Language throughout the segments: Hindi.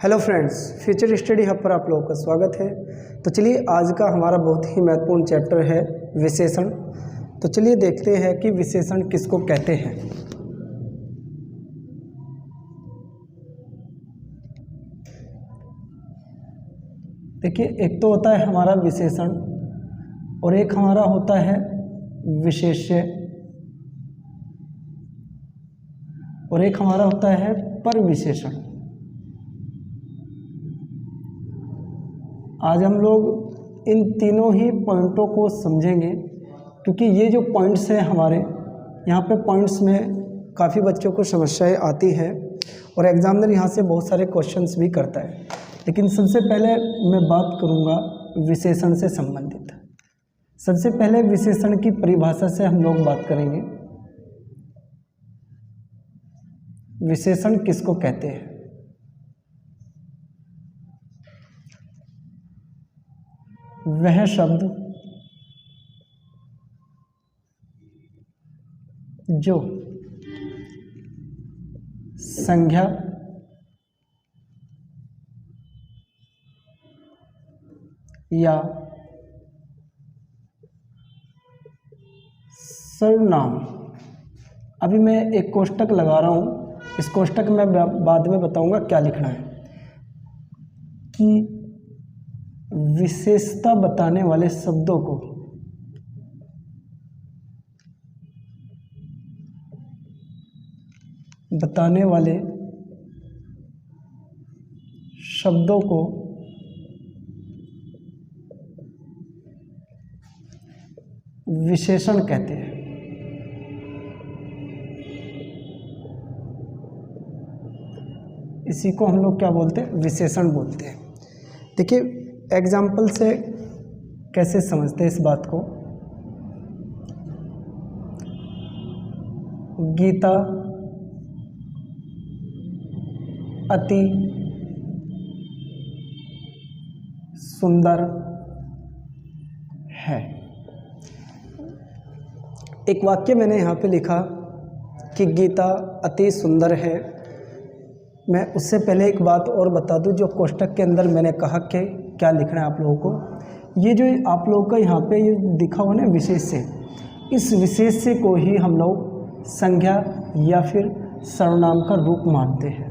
Hello friends, future study hub पर आप लोगों का स्वागत है। तो चलिए आज का हमारा बहुत ही महत्वपूर्ण चैप्टर है विशेषण। तो चलिए देखते हैं कि विशेषण किसको कहते हैं। देखिए, एक तो होता है हमारा विशेषण और एक हमारा होता है विशेष्य और एक हमारा होता है परविशेषण। आज हम लोग इन तीनों ही पॉइंटों को समझेंगे, क्योंकि ये जो पॉइंट्स हैं हमारे यहाँ पे पॉइंट्स में काफ़ी बच्चों को समस्याएं आती है और एग्जामिनर यहाँ से बहुत सारे क्वेश्चंस भी करता है। लेकिन सबसे पहले मैं बात करूँगा विशेषण से संबंधित। सबसे पहले विशेषण की परिभाषा से हम लोग बात करेंगे। विशेषण किसको कहते हैं? वह शब्द जो संज्ञा या सर्वनाम, अभी मैं एक कोष्टक लगा रहा हूँ, इस कोष्टक में बाद में बताऊंगा क्या लिखना है, कि विशेषता बताने वाले शब्दों को विशेषण कहते हैं। इसी को हम लोग क्या बोलते हैं? विशेषण बोलते हैं। देखिए, एग्जाम्पल से कैसे समझते हैं इस बात को। गीता अति सुंदर है। एक वाक्य मैंने यहाँ पे लिखा कि गीता अति सुंदर है। मैं उससे पहले एक बात और बता दूं, जो कोष्टक के अंदर मैंने कहा कि क्या लिखना है आप लोगों को। ये जो आप लोगों का यहाँ पे ये दिखा हुआ ना विशेष्य, इस विशेष्य को ही हम लोग संज्ञा या फिर सर्वनाम का रूप मानते हैं।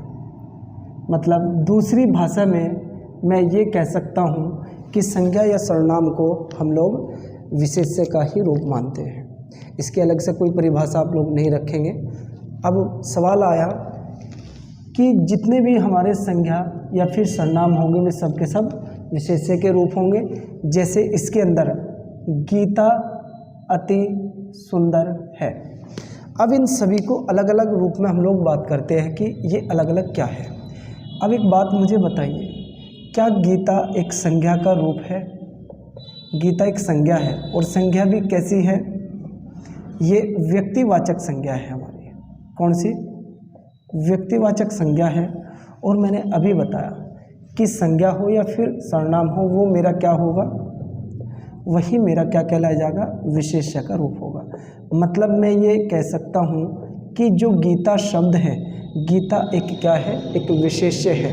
मतलब दूसरी भाषा में मैं ये कह सकता हूँ कि संज्ञा या सर्वनाम को हम लोग विशेष्य का ही रूप मानते हैं। इसके अलग से कोई परिभाषा आप लोग नहीं रखेंगे। अब सवाल आया कि जितने भी हमारे संज्ञा या फिर सर्वनाम होंगे वे सब के सब विशेष्य के रूप होंगे। जैसे इसके अंदर गीता अति सुंदर है। अब इन सभी को अलग अलग रूप में हम लोग बात करते हैं कि ये अलग अलग क्या है। अब एक बात मुझे बताइए, क्या गीता एक संज्ञा का रूप है? गीता एक संज्ञा है, और संज्ञा भी कैसी है? ये व्यक्तिवाचक संज्ञा है हमारी। कौन सी? व्यक्तिवाचक संज्ञा है। और मैंने अभी बताया कि संज्ञा हो या फिर सर्वनाम हो, वो मेरा क्या होगा? वही मेरा क्या कहलाया जाएगा? विशेष्य का रूप होगा। मतलब मैं ये कह सकता हूँ कि जो गीता शब्द है, गीता एक क्या है? एक विशेष्य है।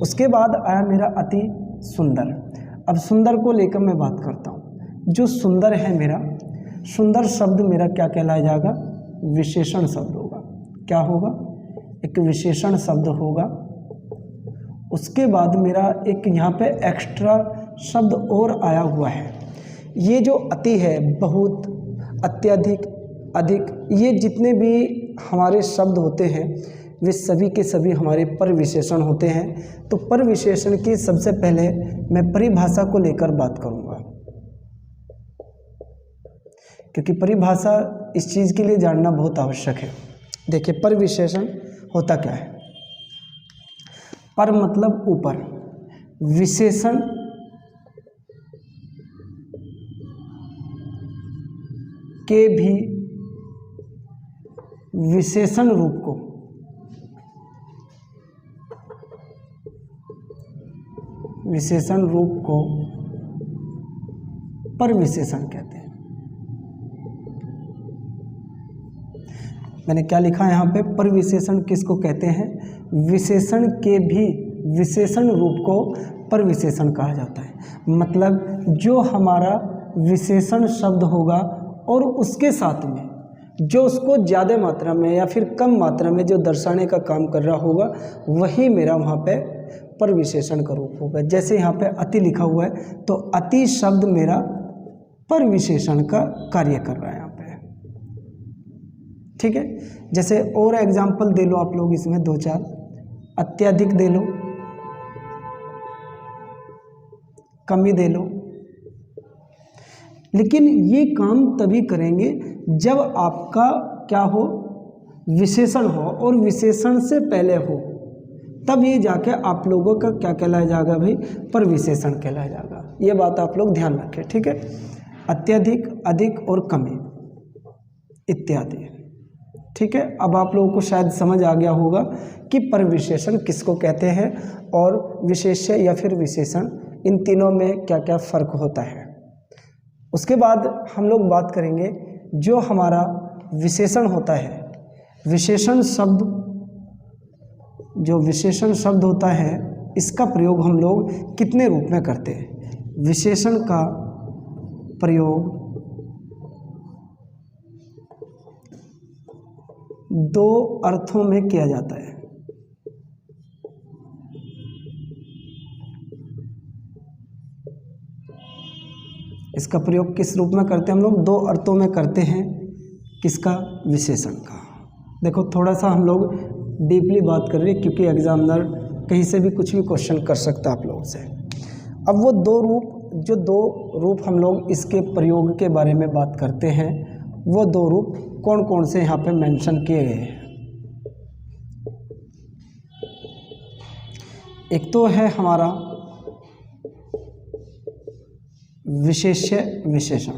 उसके बाद आया मेरा अति सुंदर। अब सुंदर को लेकर मैं बात करता हूँ। जो सुंदर है मेरा, सुंदर शब्द मेरा क्या कहलाया जाएगा? विशेषण शब्द होगा। क्या होगा? एक विशेषण शब्द होगा। उसके बाद मेरा एक यहाँ पे एक्स्ट्रा शब्द और आया हुआ है। ये जो अति है, बहुत, अत्यधिक, अधिक, ये जितने भी हमारे शब्द होते हैं वे सभी के सभी हमारे परविशेषण होते हैं। तो परविशेषण की सबसे पहले मैं परिभाषा को लेकर बात करूँगा, क्योंकि परिभाषा इस चीज़ के लिए जानना बहुत आवश्यक है। देखिए, परविशेषण होता क्या है? पर मतलब ऊपर, विशेषण के भी विशेषण रूप को परविशेषण कहते हैं। मैंने क्या लिखा यहाँ पे? परविशेषण किसको कहते हैं? विशेषण के भी विशेषण रूप को परविशेषण कहा जाता है। मतलब जो हमारा विशेषण शब्द होगा और उसके साथ में जो उसको ज़्यादा मात्रा में या फिर कम मात्रा में जो दर्शाने का काम कर रहा होगा, वही मेरा वहाँ पे परविशेषण का रूप होगा। जैसे यहाँ पे अति लिखा हुआ है, तो अति शब्द मेरा परविशेषण का कार्य कर रहा है यहाँ पे। ठीक है, जैसे और एग्जाम्पल दे लो आप लोग इसमें 2-4, अत्यधिक दे लो, कमी दे लो। लेकिन ये काम तभी करेंगे जब आपका क्या हो, विशेषण हो, और विशेषण से पहले हो, तब ये जाके आप लोगों का क्या कहलाया जाएगा भाई, परविशेषण कहलाया जाएगा। ये बात आप लोग ध्यान रखें। ठीक है, अत्यधिक, अधिक और कमी इत्यादि। ठीक है, अब आप लोगों को शायद समझ आ गया होगा कि परविशेषण किसको कहते हैं और विशेष्य या फिर विशेषण, इन तीनों में क्या क्या फ़र्क होता है। उसके बाद हम लोग बात करेंगे जो हमारा विशेषण होता है, विशेषण शब्द, जो विशेषण शब्द होता है इसका प्रयोग हम लोग कितने रूप में करते हैं। विशेषण का प्रयोग 2 अर्थों में किया जाता है। इसका प्रयोग किस रूप में करते हैं हम लोग, 2 अर्थों में करते हैं। किसका, विशेषण का। देखो थोड़ा सा हम लोग डीपली बात कर रहे हैं, क्योंकि एग्जामिनर कहीं से भी कुछ भी क्वेश्चन कर सकता है आप लोगों से। अब वो 2 रूप हम लोग इसके प्रयोग के बारे में बात करते हैं, वो 2 रूप कौन कौन से यहाँ पे मेंशन किए गए हैं। एक तो है हमारा विशेष्य विशेषण,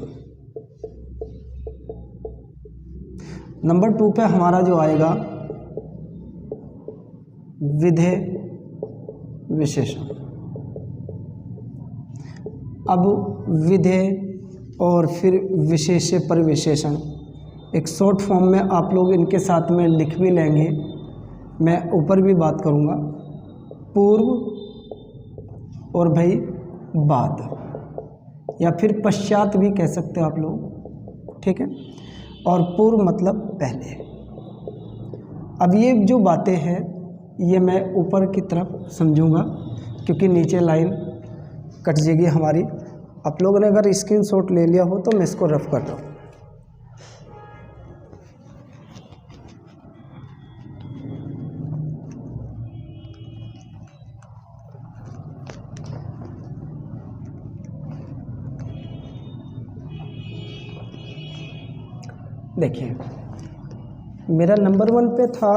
नंबर 2 पे हमारा जो आएगा विधेय विशेषण। अब विधेय और फिर विशेष्य परिविशेषण एक शॉर्ट फॉर्म में आप लोग इनके साथ में लिख भी लेंगे, मैं ऊपर भी बात करूँगा। पूर्व और भाई बाद, या फिर पश्चात भी कह सकते हो आप लोग। ठीक है, और पूर्व मतलब पहले। अब ये जो बातें हैं ये मैं ऊपर की तरफ समझूंगा, क्योंकि नीचे लाइन कट जाएगी हमारी। आप लोगों ने अगर स्क्रीनशॉट ले लिया हो तो मैं इसको रफ कर रहा हूँ। देखिए, मेरा नंबर 1 पे था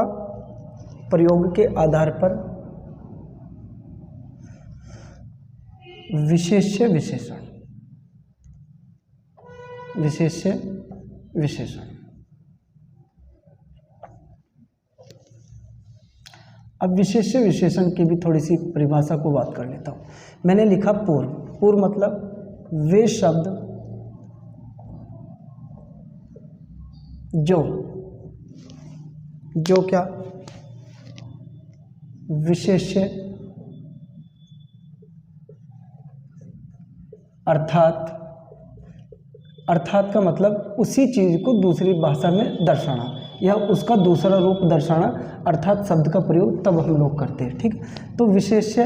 प्रयोग के आधार पर विशेष्य विशेषण। विशेष्य विशेषण, अब विशेष्य विशेषण की भी थोड़ी सी परिभाषा को बात कर लेता हूँ। मैंने लिखा पूर्व। पूर्व मतलब वे शब्द जो क्या, विशेष्य अर्थात का मतलब उसी चीज को दूसरी भाषा में दर्शाना या उसका दूसरा रूप दर्शाना, अर्थात शब्द का प्रयोग तब हम लोग करते हैं। ठीक, तो विशेष्य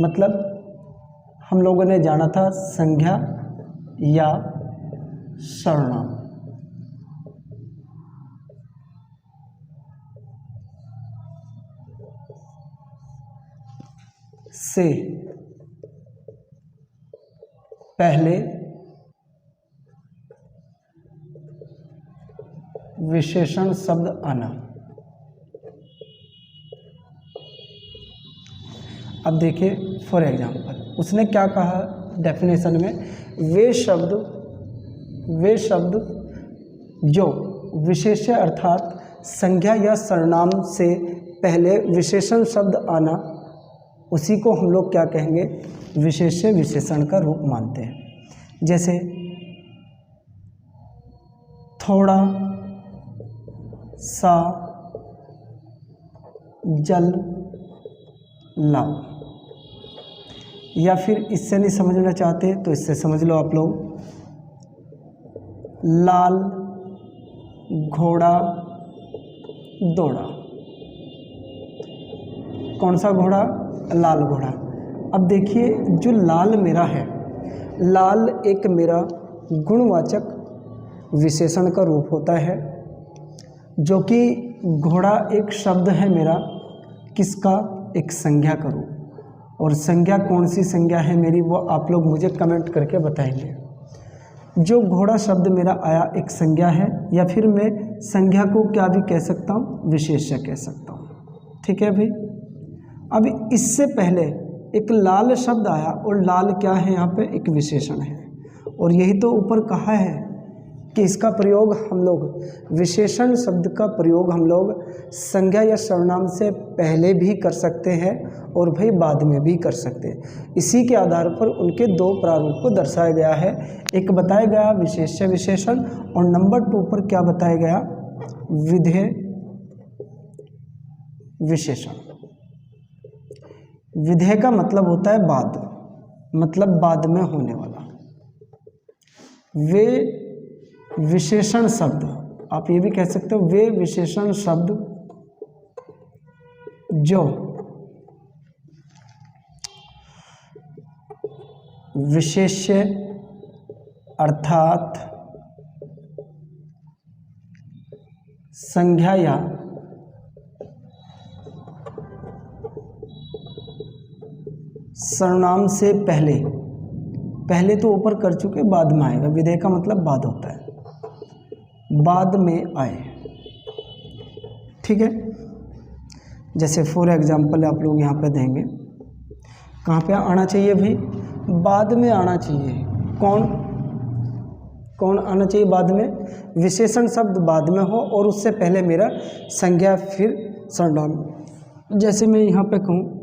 मतलब हम लोगों ने जाना था संज्ञा या सर्वनाम। से पहले विशेषण शब्द आना। अब देखिए फॉर एग्जाम्पल उसने क्या कहा डेफिनेशन में, वे शब्द जो विशेष्य अर्थात संज्ञा या सर्वनाम से पहले विशेषण शब्द आना, उसी को हम लोग क्या कहेंगे, विशेष्य विशेषण का रूप मानते हैं। जैसे थोड़ा सा जल लाओ, या फिर इससे नहीं समझना चाहते तो इससे समझ लो आप लोग। लाल घोड़ा दौड़ा। कौन सा घोड़ा? लाल घोड़ा। अब देखिए जो लाल मेरा है, लाल एक मेरा गुणवाचक विशेषण का रूप होता है, जो कि घोड़ा एक शब्द है मेरा किसका? एक संज्ञा का रूप। और संज्ञा कौन सी संज्ञा है मेरी, वो आप लोग मुझे कमेंट करके बताएंगे। जो घोड़ा शब्द मेरा आया एक संज्ञा है, या फिर मैं संज्ञा को क्या भी कह सकता हूँ? विशेष्य कह सकता हूँ। ठीक है भाई। अब इससे पहले एक लाल शब्द आया, और लाल क्या है यहाँ पे? एक विशेषण है। और यही तो ऊपर कहा है कि इसका प्रयोग हम लोग, विशेषण शब्द का प्रयोग हम लोग संज्ञा या सर्वनाम से पहले भी कर सकते हैं और भाई बाद में भी कर सकते हैं। इसी के आधार पर उनके दो प्रारूप को दर्शाया गया है। एक बताया गया विशेष्य विशेषण, और नंबर 2 पर क्या बताया गया? विधेय विशेषण। विधेय का मतलब होता है बाद, मतलब बाद में होने वाला। वे विशेषण शब्द, आप ये भी कह सकते हो वे विशेषण शब्द जो विशेष्य अर्थात संज्ञा या सर्वनाम से पहले, पहले तो ऊपर कर चुके, बाद में आएगा। विधेय का मतलब बाद होता है, बाद में आए। ठीक है। जैसे फॉर एग्जांपल आप लोग यहाँ पे देंगे, कहाँ पे आना चाहिए भाई? बाद में आना चाहिए। कौन कौन आना चाहिए बाद में? विशेषण शब्द बाद में हो और उससे पहले मेरा संज्ञा फिर सर्वनाम। जैसे मैं यहाँ पे कहूँ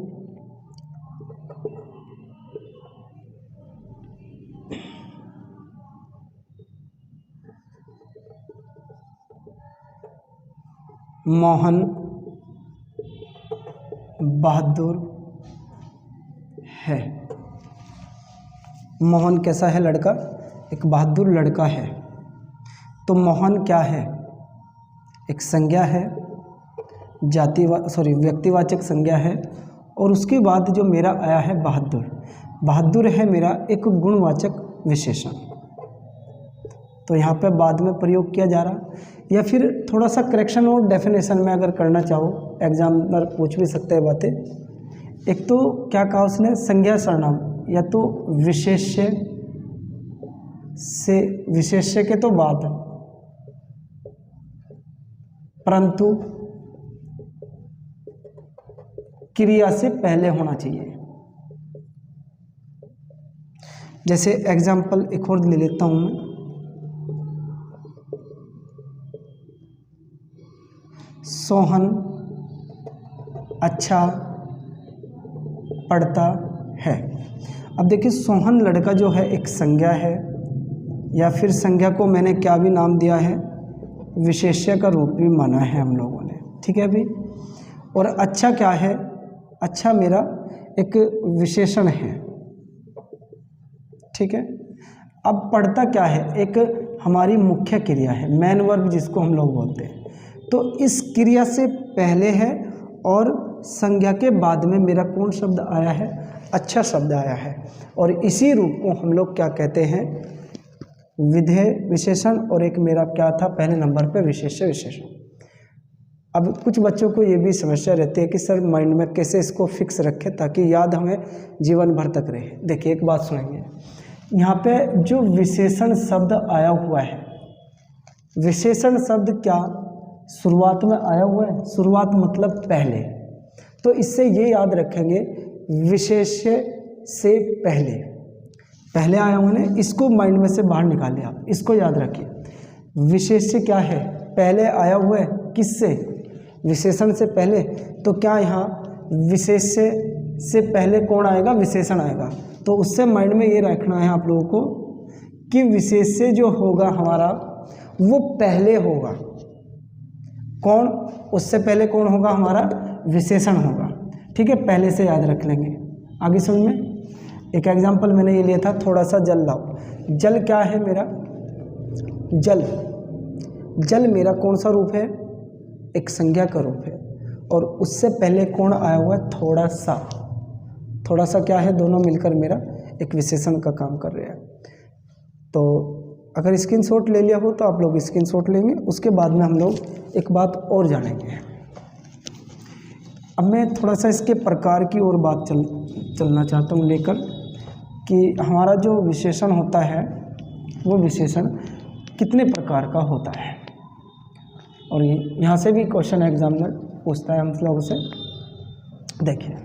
मोहन बहादुर है। मोहन कैसा है? लड़का, एक बहादुर लड़का है। तो मोहन क्या है? एक संज्ञा है, व्यक्तिवाचक संज्ञा है। और उसके बाद जो मेरा आया है बहादुर, बहादुर है मेरा एक गुणवाचक विशेषण। तो यहाँ पे बाद में प्रयोग किया जा रहा। या फिर थोड़ा सा करेक्शन और डेफिनेशन में अगर करना चाहो, एग्जामिनर पूछ भी सकते हैं बातें। एक तो क्या कहा उसने? संज्ञा सर्वनाम, या तो विशेष्य से, विशेष्य के तो बाद, परंतु क्रिया से पहले होना चाहिए। जैसे एग्जाम्पल एक और ले लेता हूं मैं। सोहन अच्छा पढ़ता है। अब देखिए सोहन लड़का जो है एक संज्ञा है, या फिर संज्ञा को मैंने क्या भी नाम दिया है? विशेष्य का रूप भी माना है हम लोगों ने। ठीक है भाई। और अच्छा क्या है? अच्छा मेरा एक विशेषण है। ठीक है। अब पढ़ता क्या है? एक हमारी मुख्य क्रिया है, मेन वर्ब जिसको हम लोग बोलते हैं। तो इस क्रिया से पहले है और संज्ञा के बाद में मेरा कौन शब्द आया है? अच्छा शब्द आया है। और इसी रूप को हम लोग क्या कहते हैं? विधेय विशेषण। और एक मेरा क्या था पहले नंबर पे? विशेष्य विशेषण। अब कुछ बच्चों को ये भी समस्या रहती है कि सर माइंड में कैसे इसको फिक्स रखें ताकि याद हमें जीवन भर तक रहे। देखिए एक बात सुनेंगे, यहाँ पे जो विशेषण शब्द आया हुआ है, विशेषण शब्द क्या शुरुआत में आया हुआ है? शुरुआत मतलब पहले। तो इससे ये याद रखेंगे विशेष्य से पहले, पहले आया हुआ है, इसको माइंड में से बाहर निकालिए। आप इसको याद रखिए। विशेष्य क्या है? पहले आया हुआ है। किससे? विशेषण से पहले। तो क्या यहाँ विशेष्य से पहले कौन आएगा? विशेषण आएगा। तो उससे माइंड में ये रखना है आप लोगों को कि विशेष्य जो होगा हमारा वो पहले होगा। कौन? उससे पहले कौन होगा? हमारा विशेषण होगा। ठीक है, पहले से याद रख लेंगे। आगे समझ में। एक एग्जाम्पल मैंने ये लिया था, थोड़ा सा जल लाओ। जल क्या है मेरा? जल। जल मेरा कौन सा रूप है? एक संज्ञा का रूप है। और उससे पहले कौन आया हुआ है? थोड़ा सा। थोड़ा सा क्या है? दोनों मिलकर मेरा एक विशेषण का काम कर रहे हैं। तो अगर स्क्रीनशॉट ले लिया हो तो आप लोग स्क्रीनशॉट लेंगे। उसके बाद में हम लोग एक बात और जानेंगे। अब मैं थोड़ा सा इसके प्रकार की ओर बात चलना चाहता हूँ लेकर, कि हमारा जो विशेषण होता है वो विशेषण कितने प्रकार का होता है। और यहाँ से भी क्वेश्चन एग्जामिनर पूछता है हम लोगों से। देखिए,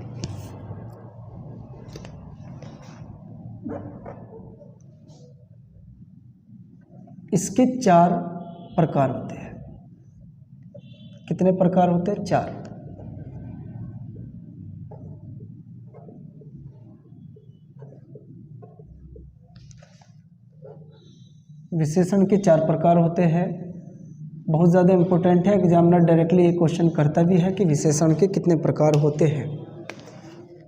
इसके 4 प्रकार होते हैं। कितने प्रकार होते हैं? 4। विशेषण के 4 प्रकार होते हैं। बहुत ज़्यादा इम्पोर्टेंट है, एग्जामिनर डायरेक्टली ये क्वेश्चन करता भी है कि विशेषण के कितने प्रकार होते हैं।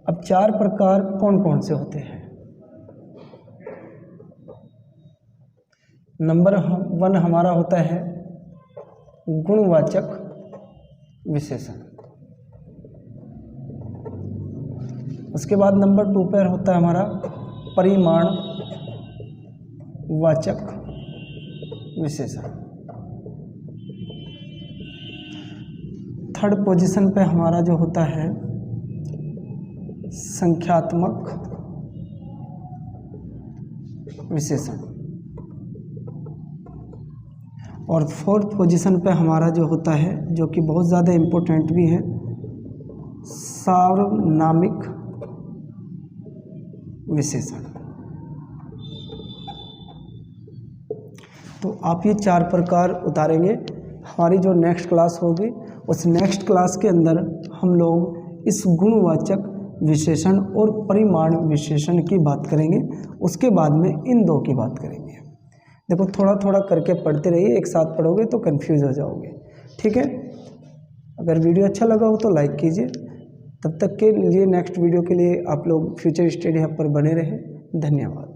अब 4 प्रकार कौन कौन से होते हैं? नंबर 1 हमारा होता है गुणवाचक विशेषण। उसके बाद नंबर 2 पर होता है हमारा परिमाण वाचक विशेषण। 3rd पोजीशन पे हमारा जो होता है संख्यात्मक विशेषण। और 4th पोजीशन पे हमारा जो होता है, जो कि बहुत ज़्यादा इम्पोर्टेंट भी है, सार्वनामिक विशेषण। तो आप ये 4 प्रकार उतारेंगे। हमारी जो नेक्स्ट क्लास होगी उस नेक्स्ट क्लास के अंदर हम लोग इस गुणवाचक विशेषण और परिमाण विशेषण की बात करेंगे। उसके बाद में इन 2 की बात करेंगे। देखो, थोड़ा थोड़ा करके पढ़ते रहिए, एक साथ पढ़ोगे तो कंफ्यूज हो जाओगे। ठीक है? अगर वीडियो अच्छा लगा हो तो लाइक कीजिए। तब तक के लिए नेक्स्ट वीडियो के लिए आप लोग फ्यूचर स्टडी हब पर बने रहें। धन्यवाद।